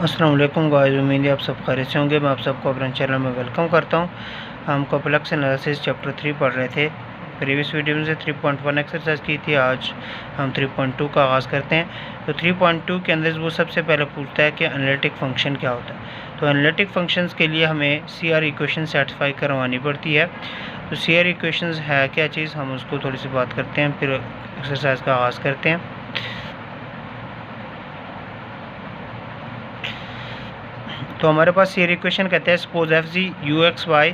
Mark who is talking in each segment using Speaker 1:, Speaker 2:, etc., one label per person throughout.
Speaker 1: अस्सलाम वालेकुम गाइस, उम्मीद है आप सब खैरियत से होंगे। मैं आप सबको अपने चैनल में वेलकम करता हूं। हम कॉम्प्लेक्स एनालिसिस चैप्टर 3 पढ़ रहे थे। प्रीवियस वीडियो में से 3.1 एक्सरसाइज की थी। आज हम 3.2 का आगाज़ करते हैं। तो 3.2 के अंदर वो सबसे पहले पूछता है कि एनालिटिक फंक्शन क्या होता है। तो एनालिटिक फंक्शंस के लिए हमें CR इक्वेशन सेटिस्फाई करवानी पड़ती है। तो CR इक्वेशंस है क्या चीज़, हम उसको थोड़ी सी बात करते हैं, फिर एक्सरसाइज का आगाज़ करते हैं। तो हमारे पास CR इक्वेशन कहते हैं suppose FG UXY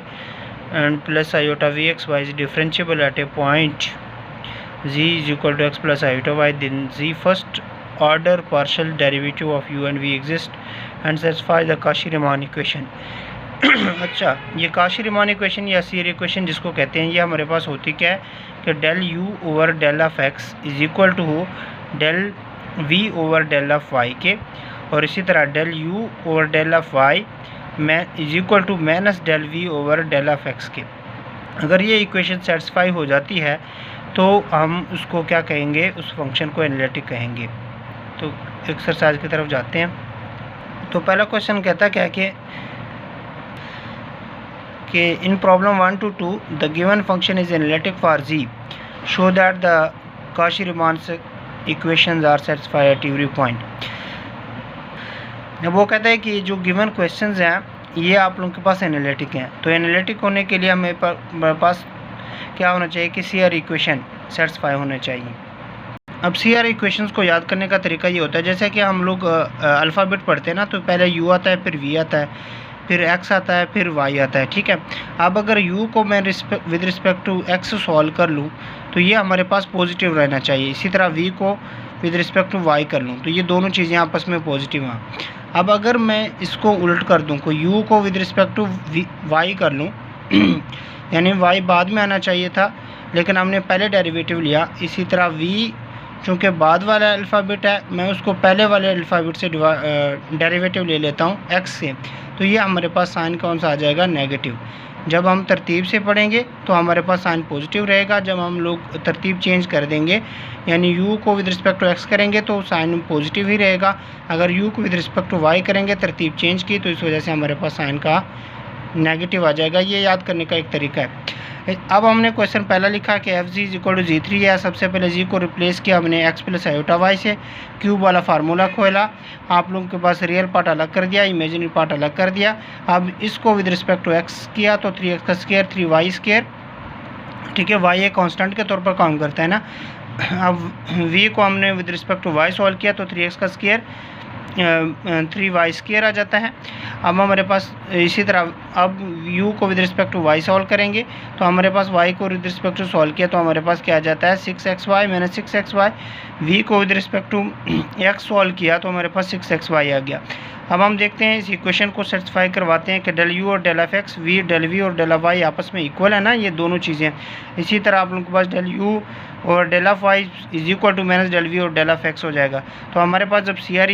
Speaker 1: and plus iota VXY is differentiable at a point Z is equal to X plus iota Y, then Z first order partial derivative of U and V exist and satisfy the Cauchy Riemann equation. अच्छा, ये Cauchy Riemann equation या CR equation जिसको कहते हैं, ये हमारे पास होती क्या है कि del U over del of X is equal to del V over del of Y के, और इसी तरह del U over del of Y is equal to minus del V over del of X के। अगर ये equation satisfy हो जाती है तो हम उसको क्या कहेंगे, उस फंक्शन को एनालिटिक कहेंगे। तो एक्सरसाइज की तरफ जाते हैं। तो पहला क्वेश्चन कहता क्या है कि in problem 1 to 2 the given function is analytic for Z, show that the Cauchy Riemann equations are satisfy at every point. वो कहता है कि जो गिवन क्वेश्चंस हैं ये आप लोगों के पास एनालिटिक हैं। तो एनालिटिक होने के लिए हमें पास क्या होना चाहिए कि CR इक्वेशन सेटिस्फाई होने चाहिए। अब CR इक्वेशंस को याद करने का तरीका ये होता है, जैसे कि हम लोग अल्फ़ाबेट पढ़ते हैं ना, तो पहले U आता है, फिर V आता है, फिर X आता है, फिर Y आता है। ठीक है, अब अगर U को मैं with respect to X solve कर लूँ तो ये हमारे पास पॉजिटिव रहना चाहिए। इसी तरह V को विद रिस्पेक्ट टू Y कर लूँ तो ये दोनों चीज़ें आपस में पॉजिटिव हैं। अब अगर मैं इसको उल्ट कर दूँ को U को विद रिस्पेक्ट टू Y कर लूँ यानी Y बाद में आना चाहिए था, लेकिन हमने पहले डेरिवेटिव लिया। इसी तरह V चूँकि बाद वाला अल्फ़ाबेट है, मैं उसको पहले वाले अल्फ़ाबेट से डेरिवेटिव ले लेता हूँ X से, तो ये हमारे पास साइन कौन सा आ जाएगा, नेगेटिव। जब हम तरतीब से पढ़ेंगे तो हमारे पास साइन पॉजिटिव रहेगा। जब हम लोग तरतीब चेंज कर देंगे यानी U को विद रिस्पेक्ट टू X करेंगे तो साइन पॉजिटिव ही रहेगा। अगर U को विद रिस्पेक्ट टू Y करेंगे, तरतीब चेंज की, तो इस वजह से हमारे पास साइन का नेगेटिव आ जाएगा। ये याद करने का एक तरीका है। अब हमने क्वेश्चन पहला लिखा कि FG is equal to Z3 है। सबसे पहले G को रिप्लेस किया हमने X प्लस आयोटा Y से, क्यूब वाला फार्मूला खोला। आप लोगों के पास रियल पार्ट अलग कर दिया, इमेजिनरी पार्ट अलग कर दिया। अब इसको विद रिस्पेक्ट टू X किया तो 3X का स्क्वायर 3Y स्क्वायर। ठीक है, Y एक कांस्टेंट के तौर पर काम करता है ना। अब V को हमने with respect to Y solve किया तो 3X का स्क्वायर 3Y स्क्वायर आ जाता है। अब हमारे पास इसी तरह अब U को with respect to Y solve करेंगे तो हमारे पास Y को विद रिस्पेक्ट टू सॉल्व किया तो हमारे पास क्या आ जाता है, 6XY माइनस 6XY। V को with respect to X solve किया तो हमारे पास 6XY आ गया। अब हम देखते हैं इस इक्वेशन को सेटिस्फाई करवाते हैं कि डेल U और del of X, del V और डेल ऑफ Y आपस में इक्वल है ना, ये दोनों चीज़ें। इसी तरह आप लोगों के पास डेल U और del of Y is equal to minus del V और डेल ऑफ X हो जाएगा। तो हमारे पास जब CR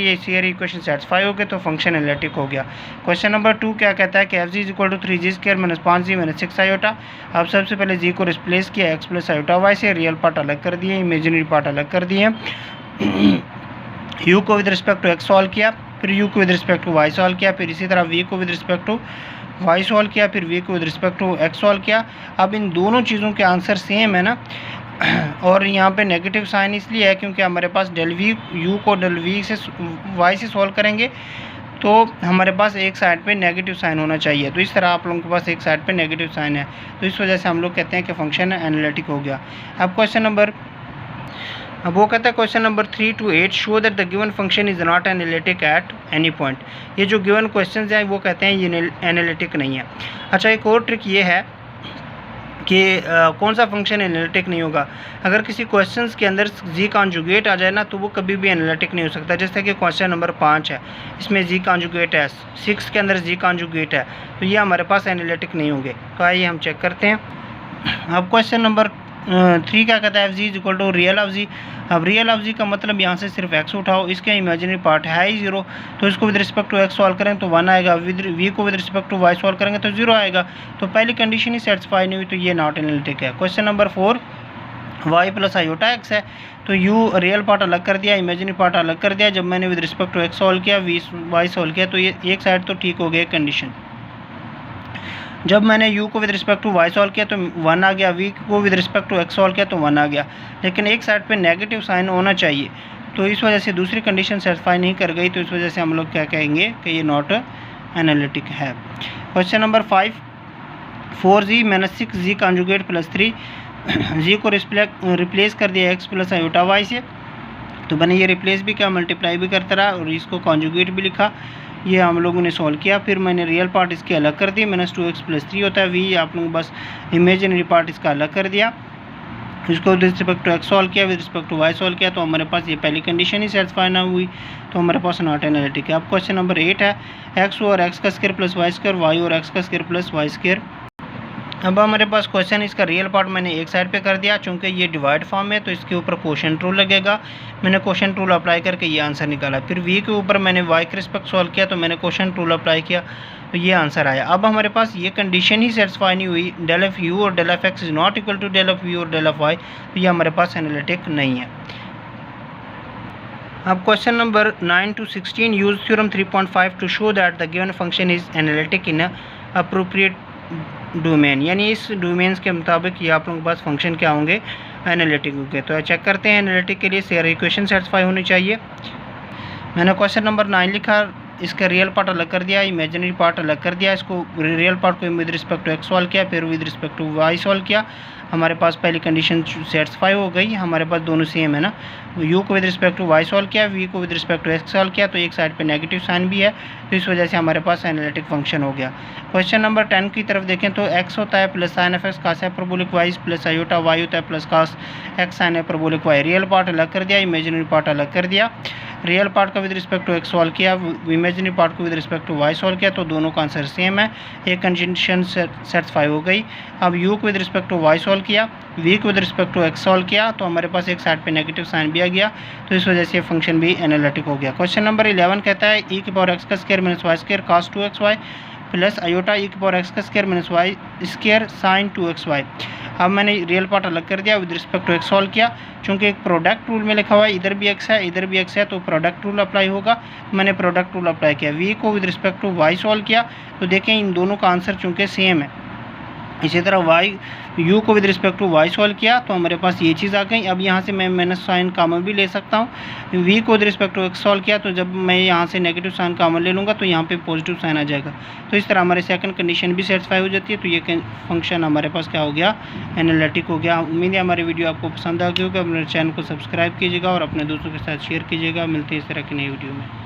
Speaker 1: इक्वेशन सेटिस्फाई हो गए तो फंक्शन एनालिटिक हो गया। क्वेश्चन नंबर 2 क्या कहता है कि FG is equal to 3G square minus 5G माइनस 6 आयोटा। अब सबसे पहले G को रिप्लेस किया X प्लस आयोटा Y से, रियल पार्ट अलग कर दिए, इमेजिनरी पार्ट अलग कर दिए। U को with respect to X solve किया, फिर U को with respect to Y solve किया, फिर इसी तरह V को with respect to Y solve किया, फिर V को with respect to X solve किया। अब इन दोनों चीज़ों के आंसर सेम है ना, और यहाँ पे नेगेटिव साइन इसलिए है क्योंकि हमारे पास डेल V U को डेल V से Y से सॉल्व करेंगे तो हमारे पास एक साइड पे नेगेटिव साइन होना चाहिए। तो इस तरह आप लोगों के पास एक साइड पे नेगेटिव साइन है, तो इस वजह से हम लोग कहते हैं कि फंक्शन एनालिटिक हो गया। अब वो कहता है question number 3 to 8 show that the given function is not analytic at any point. ये जो गिवन क्वेश्चन हैं वो कहते हैं ये एनालिटिक नहीं है। अच्छा, एक और ट्रिक ये है कि कौन सा फंक्शन एनालिटिक नहीं होगा। अगर किसी क्वेश्चंस के अंदर जी कॉन्जुगेट आ जाए ना तो वो कभी भी एनालिटिक नहीं हो सकता। जैसे कि क्वेश्चन नंबर 5 है, इसमें जी कॉन्जुगेट है, 6 के अंदर जी कॉन्जुगेट है, तो ये हमारे पास एनालिटिक नहीं होंगे। तो आइए हम चेक करते हैं। अब क्वेश्चन नंबर 3 क्या कहता है, FG is equal to real of G. अब रियल ऑफ जी का मतलब यहाँ से सिर्फ X उठाओ, इसके इमेजिनरी पार्ट है ही 0, तो इसको with respect to X solve करें तो 1 आएगा, V को with respect to Y solve करेंगे तो 0 आएगा। तो पहली कंडीशन ही सेटिस्फाई नहीं हुई, तो ये नॉट एनालिटिक है। Question number 4 Y plus iota X है, तो यू रियल पार्ट अलग कर दिया, इमेजिनरी पार्ट अलग कर दिया। जब मैंने with respect to x solve किया, वाई सॉल्व किया, तो ये एक साइड तो ठीक हो गया कंडीशन। जब मैंने u को with respect to y solve किया तो 1 आ गया, v को with respect to x solve किया तो 1 आ गया, लेकिन एक साइड पे नेगेटिव साइन होना चाहिए, तो इस वजह से दूसरी कंडीशन सेटिस्फाई नहीं कर गई, तो इस वजह से हम लोग क्या कहेंगे कि ये नॉट एनालिटिक है। Question number 5, 4z minus 6z conjugate plus 3, z को रिप्लेस कर दिया x प्लस आयोटा y से, तो मैंने ये रिप्लेस भी किया, मल्टीप्लाई भी करता रहा और इसको कॉन्जुगेट भी लिखा। ये हम लोगों ने सॉल्व किया, फिर मैंने रियल पार्ट इसके अलग कर दी, -2x प्लस 3 होता है, v आप लोगों बस इमेजिनरी पार्ट इसका अलग कर दिया, इसको with respect to x solve किया, with respect to y solve किया, तो हमारे पास ये पहली कंडीशन ही सेटिस्फाई ना हुई, तो हमारे पास नॉट एनालिटिक है। अब क्वेश्चन नंबर 8 है, x और x का square plus y square, y और x का स्क्वायर प्लस y स्क्वायर। अब हमारे पास क्वेश्चन इसका रियल पार्ट मैंने एक साइड पे कर दिया, चूंकि ये डिवाइड फॉर्म है तो इसके ऊपर क्वोशंट रूल लगेगा, मैंने क्वोशंट रूल अप्लाई करके ये आंसर निकाला। फिर v के ऊपर मैंने y के रिस्पेक्ट सॉल्व किया, तो मैंने क्वोशंट रूल अप्लाई किया, तो ये आंसर आया। अब हमारे पास ये कंडीशन ही सेटिस्फाई नहीं हुई, डेल एफ यू और del F X is not equal to del F U और डेल एफ वाई, तो ये हमारे पास एनालिटिक नहीं है। अब question number 9 to 16, use theorem 3.5 to show that the given function is analytic in appropriate domain, यानी इस डोमेन्स के मुताबिक ये आप लोगों के पास फंक्शन क्या होंगे, एनालिटिक होंगे। तो चेक करते हैं, एनालिटिक के लिए शेयर इक्वेशन सेटिस्फाई होनी चाहिए। मैंने क्वेश्चन नंबर 9 लिखा, इसका रियल पार्ट अलग कर दिया, इमेजिनरी पार्ट अलग कर दिया, इसको रियल पार्ट को with respect to x solve किया, फिर with respect to Y solve किया, हमारे पास पहली कंडीशन सेटिस्फाई हो गई, हमारे पास दोनों सेम है ना, u को with respect to Y solve किया, v को with respect to x solve किया, तो एक साइड पे नेगेटिव साइन भी है, तो इस वजह से हमारे पास एनालिटिक फंक्शन हो गया। क्वेश्चन नंबर 10 की तरफ देखें तो x होता है plus sine F x cos hyperbolic y plus iota y होता है plus cos x sine hyperbolic y। Real part अलग कर दिया, इमेजिनरी पार्ट अलग कर दिया, रियल पार्ट का with respect to x solve किया, इमेजिनरी पार्ट को with respect to Y solve किया, तो दोनों का आंसर सेम है, एक कंडीशन सेटिस्फाई हो गई। अब u को with respect to Y solve किया, v को with respect to x solve किया, तो हमारे पास एक साइड पे नेगेटिव साइन भी आ गया, तो इस वजह से फंक्शन भी एनालिटिक हो गया। क्वेश्चन नंबर 11 कहता है e की पावर x का square minus Y square cos 2xy plus iota e की पावर x का square minus Y square sin 2xy। अब मैंने रियल पार्ट अलग कर दिया, with respect to x solve किया, चूंकि एक प्रोडक्ट रूल में लिखा हुआ है, इधर भी x है इधर भी x है, तो प्रोडक्ट रूल अप्लाई होगा, मैंने प्रोडक्ट रूल अप्लाई किया, v को with respect to y solve किया, तो देखें इन दोनों का आंसर चूंकि सेम है। इसी तरह u को with respect to y solve किया, तो हमारे पास ये चीज़ आ गई। अब यहाँ से मैं माइनस साइन कॉमन भी ले सकता हूँ, v को with respect to x solve किया, तो जब मैं यहाँ से नेगेटिव साइन कॉमन ले लूँगा तो यहाँ पे पॉजिटिव साइन आ जाएगा, तो इस तरह हमारे सेकंड कंडीशन भी सेटिस्फाई हो जाती है, तो ये फंक्शन हमारे पास क्या हो गया, एनालिटिक हो गया। उम्मीद है हमारी वीडियो आपको पसंद आ गई होगी, अपने चैनल को सब्सक्राइब कीजिएगा और अपने दोस्तों के साथ शेयर कीजिएगा। मिलते हैं इस तरह की नई वीडियो में।